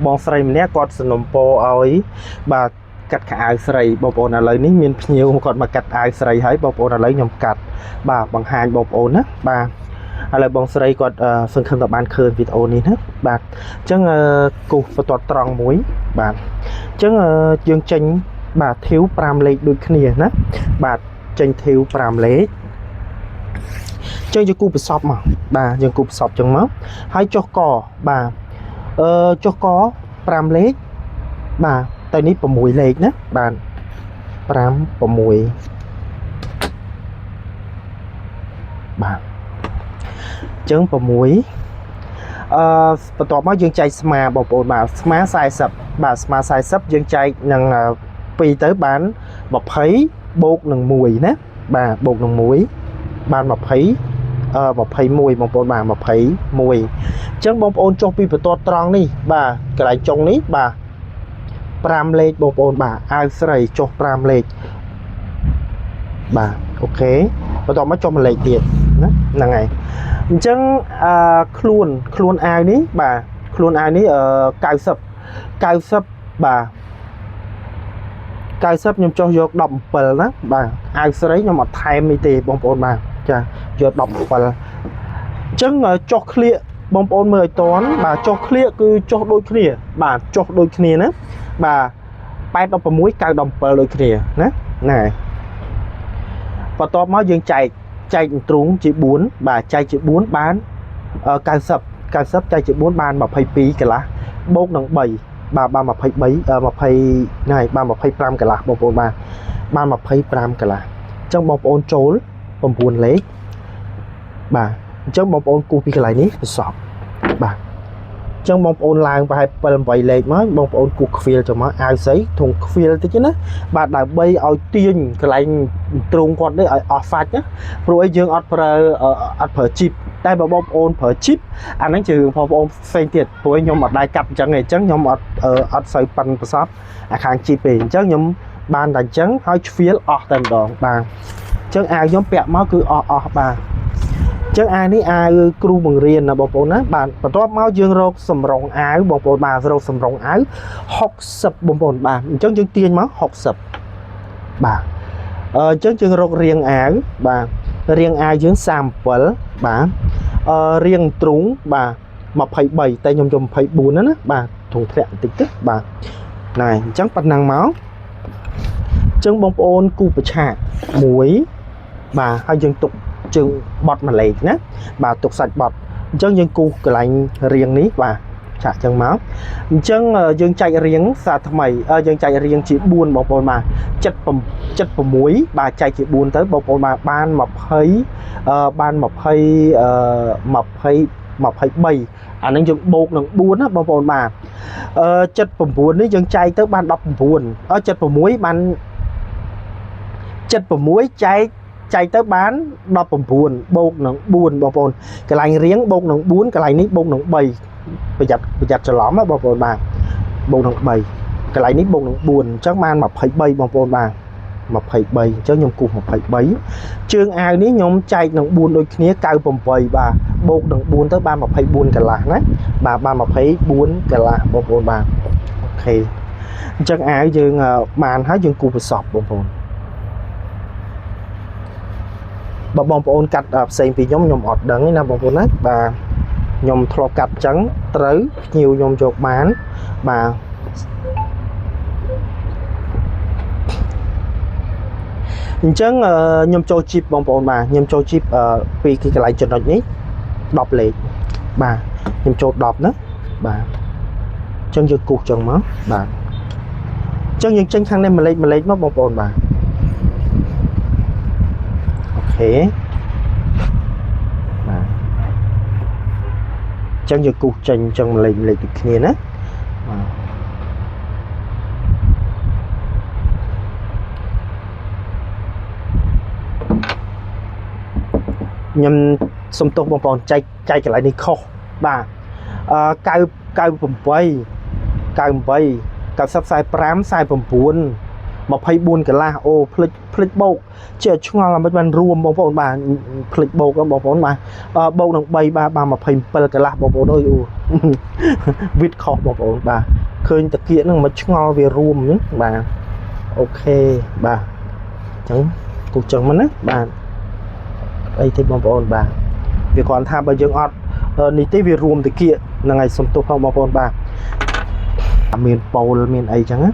បងស្រីម្នាក់គាត់สนុំពោឲ្យបាទកាត់ខោអាវស្រីបងប្អូនឥឡូវនេះមានភ្ញៀវគាត់មកកាត់អាវស្រីហើយបងប្អូនឥឡូវខ្ញុំកាត់បាទបង្ហាញបងប្អូនណាបាទឥឡូវបងស្រីគាត់សង្ឃឹមថាបានឃើញវីដេអូនេះណាបាទអញ្ចឹងគូសបន្ទាត់ត្រង់មួយបាទអញ្ចឹងយើងចេញបាទធាវ5លេខដូចគ្នាណាបាទចេញធាវ5លេខចឹងយើងគូប្រសពមកបាទយើងគូប្រសពចឹងមកហើយចុះកបាទចុះក5លេខបាទតែនេះ6លេខណាបាទ5 6បាទចឹង6បន្ទាប់មកយើងចែកស្មាបងប្អូនបាទស្មា40បាទស្មា40យើងចែកនឹង2ទៅបាន20បូកនឹង1ណាបាទបូកនឹង1បាន20 21បងប្អូនបាទ21អញ្ចឹងបងប្អូនចុះពីបន្ទាត់ត្រង់នេះបាទកន្លែងចុងនេះបាទ5លេខបងប្អូនបាទអាវស្រីចុះ5លេខបាទអូខេបន្ទាប់មកចុះ1លេខទៀតណាហ្នឹងហើយអញ្ចឹងខ្លួនអាវនេះបាទខ្លួនអាវនេះ90បាទ90ខ្ញុំចុះយក17ណាបាទអាវស្រីខ្ញុំអត់ថែមនេះទេបងប្អូនបាទចាយក17អញ្ចឹងចុះឃ្លៀកបងប្អូនមើលឲ្យតន់បាទចុះឃ្លៀកគឺចុះដូចគ្នាបាទចុះដូចគ្នាណាបាទ816 917ដូចគ្នាណាហ្នឹងហើយបន្ទាប់មកយើងចែកទ្រូងជា4បាទចែកជា4បាន90ចែកជា4បាន22កន្លះបូកនឹង3បាទបាន23 20ហ្នឹងហើយបាន25កន្លះបងប្អូនបាទបាន25កន្លះអញ្ចឹងបងប្អូនចូល9លេខបាទអញ្ចឹងបងប្អូនគូសពីកន្លែងនេះប្រសពបាទអញ្ចឹងបងប្អូនឡើងប្រហែល7 8លេខមកបងប្អូនគូសខ្វៀលចូលមកអាវស្រីធុងខ្វៀលតិចណាបាទដើម្បីឲ្យទាញកន្លែងទ្រូងគាត់នេះឲ្យអស់សាច់ណាព្រោះអីយើងអត់ប្រើជីបតែបើបងប្អូនប្រើជីបអាហ្នឹងជារឿងបងប្អូនផ្សេងទៀតព្រោះខ្ញុំអត់ដែរកាត់អញ្ចឹងទេអញ្ចឹងខ្ញុំអត់សូវប៉ិនប្រសពអាខាងជីបទេអញ្ចឹងខ្ញុំបានតែអញ្ចឹងឲ្យខ្វៀលអស់តែម្ដងបាទអញ្ចឹងអាវខ្ញុំពាក់មកគឺអស់បាទអញ្ចឹងអាវនេះអាវគ្រូបង្រៀនណាបងប្អូនណាបាទបន្ទាប់មកយើងរកសម្រងអាវបងប្អូនបាទរកសម្រងអាវ60បងប្អូនបាទអញ្ចឹងយើងទាញមក60បាទអញ្ចឹងយើងរករាងអាវបាទរាងអាវយើង37បាទរាងទ្រូងបាទ23តែខ្ញុំយក24ណាបាទទ្រូងធ្លាក់បន្តិចទៅបាទណែអញ្ចឹងប៉ុណ្ណឹងមកអញ្ចឹងបងប្អូនគូប្រឆាក1បាទហើយយើងទុកជើងបត់មួយលេខណាបាទទុកសាច់បត់អញ្ចឹងយើងគូសកន្លែងរៀងនេះបាទឆាក់អញ្ចឹងមកអញ្ចឹងយើងចែករៀងសាថ្មីយើងចែករៀងជា4បងប្អូនបាទ76បាទចែកជា4ទៅបងប្អូនបាទបាន20បាន20 23អានឹងយើងបូកនឹង4ណាបងប្អូនបាទ79នេះយើងចែកទៅបាន19 76បាន76ចែកទៅបាន19បូកនឹង4បងប្អូនកន្លែងរៀងបូកនឹង4កន្លែងនេះបូកនឹង3ប្រយ័ត្នច្រឡំណាបងប្អូនបាទបូកនឹង3កន្លែងនេះបូកនឹង4អញ្ចឹងបាន23បងប្អូនបាទ23អញ្ចឹងខ្ញុំគូស23ជើងអាវនេះខ្ញុំចែកនឹង4ដូចគ្នា98បាទបូកនឹង4ទៅបាន24កន្លះណាបាទបាន24កន្លះបងប្អូនបាទអូខេអញ្ចឹងអាវយើងបានហើយយើងគូសប្រសពបងប្អូនបើបងប្អូនកាត់ផ្សេងពីខ្ញុំអត់ដឹងទេណាបងប្អូនណាបាទខ្ញុំធ្លាប់កាត់អញ្ចឹងត្រូវភ្ញៀវខ្ញុំយកបានបាទអញ្ចឹងខ្ញុំចូលជីបបងប្អូនបាទខ្ញុំចូលជីបពីកន្លែងចំណុចនេះ10លេខបាទខ្ញុំចូល10ណាបាទអញ្ចឹងយើងគូសអញ្ចឹងមកបាទអញ្ចឹងយើងចេញខាងនេះមួយលេខមកបងប្អូនបាទអូខេបាទអញ្ចឹងយើងគូសចេញអញ្ចឹងមួយលេខដូចគ្នាណាបាទខ្ញុំសុំទោសបងប្អូនចែកកន្លែងនេះខុសបាទ98 90 45 49 mà phay buôn cả la ô phịch bột chưa chung là mấy bạn rùm bông bông bà phịch bột bông bông mà bông đồng bay ba mà phay bờ cả la bông bông đôi vịt khọ bông bông bà khơi thực hiện nó mà chung về rùm nhé bà ok bà chẳng cục chẳng mà bà đây thì bông bông bà vì còn tham bây giờ ọt ní tế về rùm thì kia là ngày sống tốt không bông bông bà miền Pol miền ấy chẳng á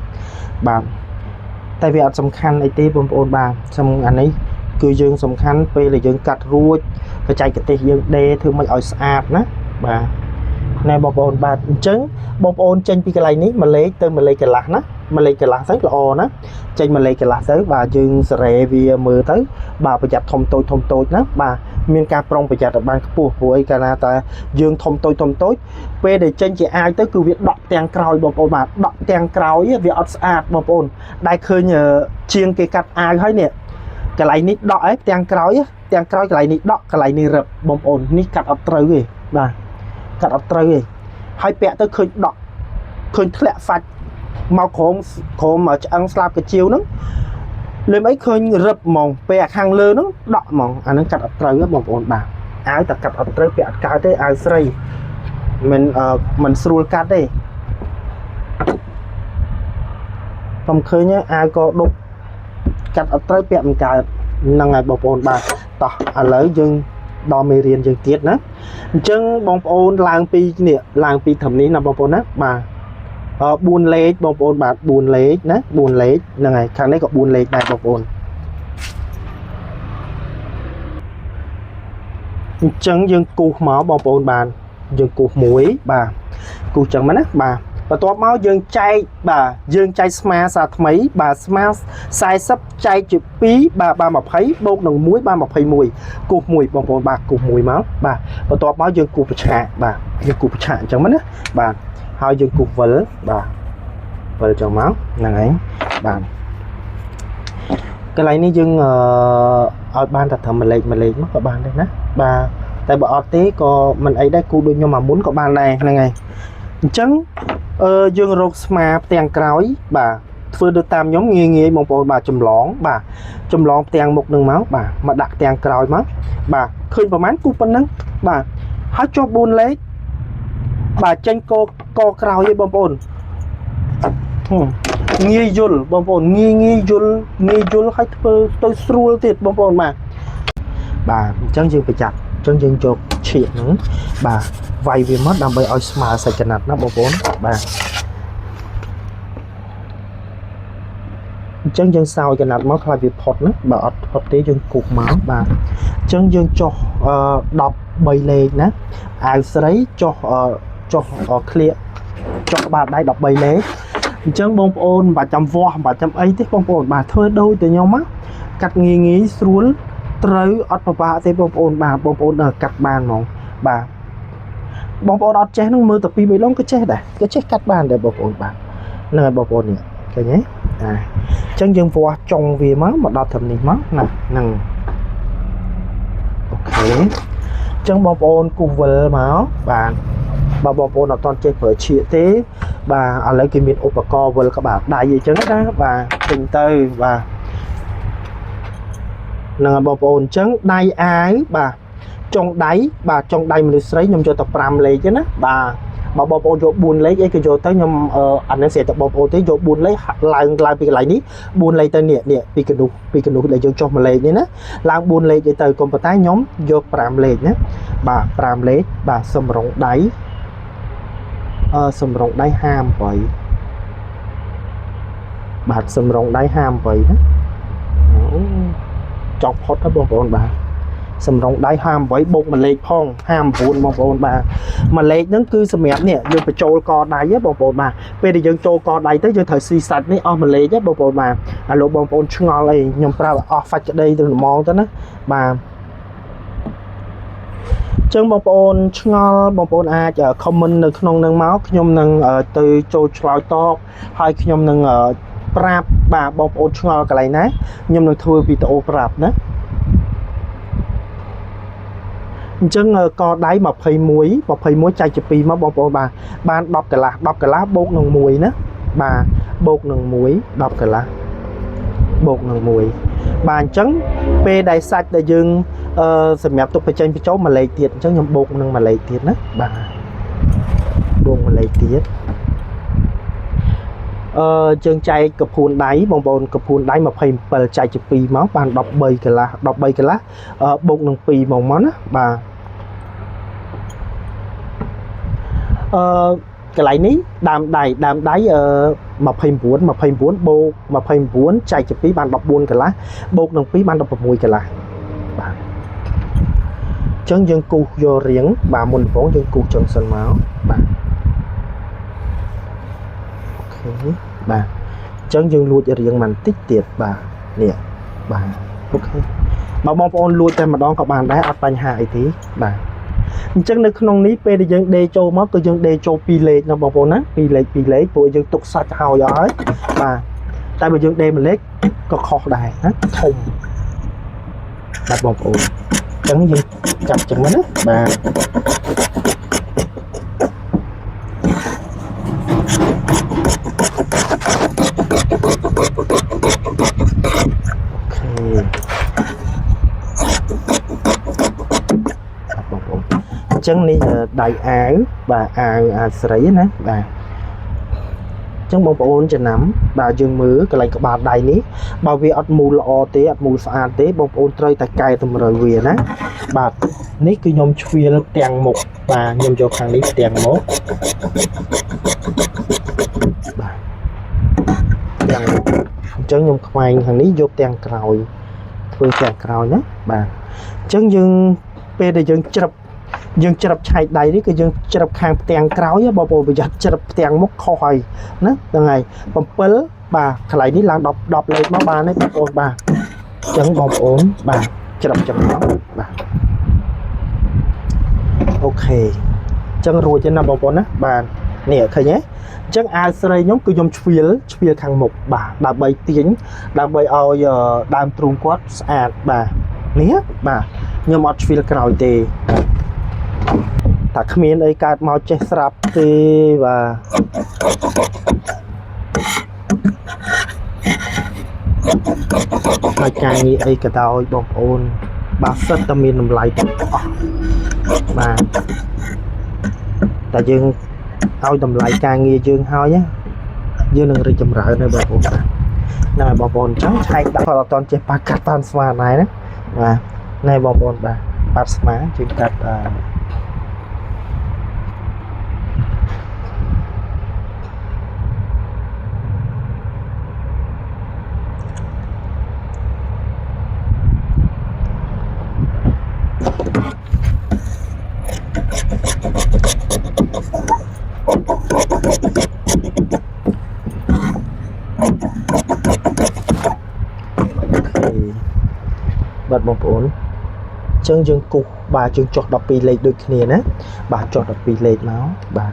bà tại vìสำคัญไอ้ที่บางบางสำอันนี้คือយើងสำคัญពេលដែលយើងកាត់រួចបច្ចេកទេសយើងដេរធ្វើមិនឲ្យស្អាតណាបាទណែបងប្អូនបាទអញ្ចឹងបងប្អូនចេញពីកន្លែងនេះមួយលេខទៅមួយលេខកន្លះណាមួយលេខកន្លះទៅល្អណាចេញមួយលេខកន្លះទៅបាទយើងសេរីវាមើលទៅបាទប្រយ័ត្នធំតូចណាបាទមានការប្រុងប្រយ័ត្នឲ្យបានខ្ពស់ព្រោះអីកាលណាតែយើងធំតូចពេលដែលចេញជាអាយទៅគឺវាដក់ទាំងក្រោយបងប្អូនបាទដក់ទាំងក្រោយវាអត់ស្អាតបងប្អូនដែលឃើញជាងគេកាត់អាវហើយនេះកន្លែងនេះដក់ឯងទាំងក្រោយកន្លែងនេះដក់កន្លែងនេះរឹបបងប្អូននេះកាត់អត់ត្រូវទេបាទកាត់អត់ត្រូវទេហើយពាក់ទៅឃើញដក់ឃើញធ្លាក់សាច់មកក្រោមឆ្អឹងស្លាបកាជៀវហ្នឹងលើអីឃើញរឹបហ្មងពេលខាងលើហ្នឹងដក់ហ្មងអាហ្នឹងកាត់អត់ត្រូវបងប្អូនបាទអាវតែកាត់អត់ត្រូវពាក់អត់កើតទេអាវស្រីមិនស្រួលកាត់ទេខ្ញុំឃើញអាវក៏ដុបកាត់អត់ត្រូវពាក់មិនកើតហ្នឹងហើយបងប្អូនបាទតោះឥឡូវយើងដល់មេរៀនយើងទៀតណាអញ្ចឹងបងប្អូនឡើងពីត្រឹមនេះណាបងប្អូនណាបាទ4លេខបងប្អូនបាទ4លេខណា4លេខហ្នឹងហើយខាងនេះក៏4លេខដែរបងប្អូនអញ្ចឹងយើងគូសមកបងប្អូនបានយើងគូសមួយបាទគូសចឹងមកណាបាទបន្ទាប់មកយើងចែកបាទយើងចែកស្មាសាថ្មីបាទស្មា40ចែកជា2បាទ20បូកនឹង1បាទ21គូសមួយបងប្អូនបាទគូសមួយមកបាទបន្ទាប់មកយើងគូសប្រឆាបាទយើងគូសប្រឆាអញ្ចឹងមកណាបាទហើយយើងគូសវិលបាទវិលចឹងមកហ្នឹងហើយបាទកន្លែងនេះយើងឲ្យបានតែត្រឹម1លេខមកក៏បានដែរណាបាទតែបើអត់ទេក៏មិនអីដែរគូដូចខ្ញុំមកមុនក៏បានដែរហ្នឹងហើយអញ្ចឹងយើងរកស្មាផ្ទាំងក្រោយបាទធ្វើទៅតាមខ្ញុំងាយបងប្អូនបាទចម្លងផ្ទាំងមុខនឹងមកបាទមកដាក់ផ្ទាំងក្រោយមកបាទឃើញប្រហែលគូប៉ុណ្ណឹងបាទហើយចុះ4លេខបាទចេញកក្រោយឯងបងប្អូនងាយយល់បងប្អូនងាយយល់ឲ្យធ្វើទៅស្រួលទៀតបងប្អូនបាទអញ្ចឹងយើងប្រចាំអញ្ចឹងយើងយកឈៀកហ្នឹងបាទវាយវាមកដើម្បីឲ្យស្មើសាច់កណាត់ណាបងប្អូនបាទអញ្ចឹងយើងសោយកណាត់មកខ្លាចវាផុតណាបើអត់ផុតទេយើងគូសមកបាទអញ្ចឹងយើងចុះ13លេខណាអាវស្រីចុះឃ្លៀកចុះក្បាលដៃ13លេខអញ្ចឹងបងប្អូនមិនបាច់ចាំវាស់មិនបាច់ចាំអីទេបងប្អូនបាទធ្វើដូចតែខ្ញុំណាកាត់ងាយស្រួលត្រូវអត់ពិបាកទេបងប្អូនបាទបងប្អូនកាត់បានហ្មងបាទបងប្អូនអត់ចេះនឹងមើលតែ2 3ដងក៏ចេះដែរក៏ចេះកាត់បានដែរបងប្អូនបាទហ្នឹងហើយបងប្អូននេះឃើញទេអញ្ចឹងយើងវាស់ចុងវាមកដល់ត្រឹមនេះមកណាហ្នឹងអូខេអញ្ចឹងបងប្អូនគូសវិលមកបាទបើបងប្អូនអត់ទាន់ចេះប្រើឈៀកទេបាទឥឡូវគេមានឧបករណ៍វិលក្បាលដៃអញ្ចឹងណាបាទពេញទៅបាទហ្នឹងហើយបងប្អូនអញ្ចឹងដៃអាវបាទចុងដៃមនុស្សស្រីខ្ញុំយកតែ5លេខទេណាបាទបើបងប្អូនយក4លេខអីក៏យកទៅខ្ញុំអានេះស្រាប់តែបងប្អូនទេយក4លេខឡើងពីកន្លែងនេះ4លេខទៅនេះពីកណ្ដុះដែលយើងចុះ1លេខនេះណាឡើង4លេខទៅកុំប៉ុន្តែខ្ញុំយក5លេខណាបាទ5លេខបាទសម្រងដៃ58បាទសម្រងដៃ58ណាចង់ផុតទៅបងប្អូនបាទសម្រងដៃ58បូក1លេខផង59បងប្អូនបាទ1លេខហ្នឹងគឺសម្រាប់នេះយើងបញ្ចូលកដៃបងប្អូនបាទពេលដែលយើងចូលកដៃទៅយើងត្រូវស៊ីសាច់នេះអស់1លេខបងប្អូនបាទឥឡូវបងប្អូនឆ្ងល់អីខ្ញុំប្រាប់អស់សាច់ក្តីទៅល្មងទៅណាបាទចឹងបងប្អូនឆ្ងល់បងប្អូនអាច comment នៅក្នុងនឹងមកខ្ញុំនឹងទៅចូលឆ្លើយតបហើយខ្ញុំនឹងប្រាប់បាទបងប្អូនឆ្ងល់កន្លែងណាខ្ញុំនឹងធ្វើវីដេអូប្រាប់ណាអញ្ចឹងកដៃ21ចែកជា2មកបងប្អូនបាទបាន10កន្លះបូកនឹង1ណាបាទបូកនឹង1 10កន្លះ បូកនឹង1បាទអញ្ចឹងពេលដែលសាច់ដែលយើងសម្រាប់ទុកបញ្ចេញបញ្ចូលមួយលេខទៀតអញ្ចឹងខ្ញុំបូកនឹងមួយលេខទៀតណាបាទបូកមួយលេខទៀតជើងចែកកពួនដៃបងប្អូនកពួនដៃ27ចែកជា2មកបាន13កន្លះបូកនឹង2មកណាបាទកន្លែងនេះដើមដៃ29បូក29ចែកជា2បាន14កន្លះបូកនឹង2បាន16កន្លះបាទអញ្ចឹងយើងគូសយករៀងបាទមុនដំបូងយើងគូសចឹងសិនមកបាទអូខេបាទអញ្ចឹងយើងលួចរៀងបន្តិចទៀតបាទនេះបាទអូខេបើបងប្អូនលួចតែម្ដងក៏បានដែរអត់បញ្ហាអីទេបាទអញ្ចឹងនៅក្នុងនេះពេលដែលយើងដេរចូលមកគឺយើងដេរចូល2លេខណាបងប្អូនណា2លេខព្រោះយើងទុកសាច់ហើយបាទតែបើយើងដេរមួយលេខក៏ខុសដែរណាធំបាទបងប្អូនអញ្ចឹងយើងចាប់ចឹងណាបាទអញ្ចឹងនេះដៃអាវបាទអាវស្រីណាបាទអញ្ចឹងបងប្អូនចំណាំបាទយើងមើលកន្លែងក្បាលដៃនេះបើវាអត់មូលល្អទេអត់មូលស្អាតទេបងប្អូនត្រូវតែកែតម្រូវវាណាបាទនេះគឺខ្ញុំឆ្វៀលទាំងមុខបាទខ្ញុំយកខាងនេះទាំងមុខបាទទាំងអញ្ចឹងខ្ញុំខ្វែងខាងនេះយកទាំងក្រោយធ្វើទាំងក្រោយណាបាទអញ្ចឹងយើងពេលដែលយើងច្រឹបឆែកដៃនេះគឺយើងច្រឹបខាងផ្ទាំងក្រោយបងប្អូនប្រយ័ត្នច្រឹបផ្ទាំងមុខខុសហើយណាហ្នឹងហើយ7បាទកន្លែងនេះឡើង10លេខមកបានទេបងប្អូនបាទអញ្ចឹងបងប្អូនបាទច្រឹបចំណងបាទអូខេអញ្ចឹងរួចហើយណាបងប្អូនណាបាទនេះឃើញទេអញ្ចឹងអាវស្រីខ្ញុំគឺខ្ញុំឆ្វៀលខាងមុខបាទដើម្បីទាញដើម្បីឲ្យដើមទ្រូងគាត់ស្អាតបាទនេះបាទខ្ញុំអត់ឆ្វៀលក្រោយទេតែគ្មានអីកើតមកចេះស្រាប់ទេបាទហើយការងារអីក៏ដោយបងប្អូនបាទសិតតែមានតម្លៃទាំងអស់បាទតែយើងឲ្យតម្លៃការងារយើងហើយយើងនឹងរីកចម្រើននៅបងប្អូនបាទណែបងប្អូនអញ្ចឹងឆែកដាក់អត់តចេះប៉ាកាត់តាមស្មាណែណាបាទណែបងប្អូនបាទប៉ាត់ស្មាជើងកាត់បាទបងប្អូនអញ្ចឹងយើងគូសបាទយើងចុះ12លេខដូចគ្នាណាបាទចុះ12លេខមកបាទ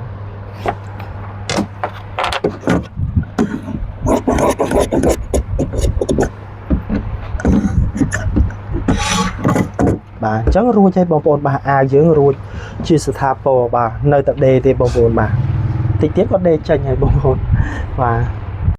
បាទអញ្ចឹងរួចហើយបងប្អូនបាទអាវយើងរួចជាស្ថាពរបាទនៅតែដេរទេបងប្អូនបាទតិចទៀតក៏ដេរចេញហើយបងប្អូនបាទ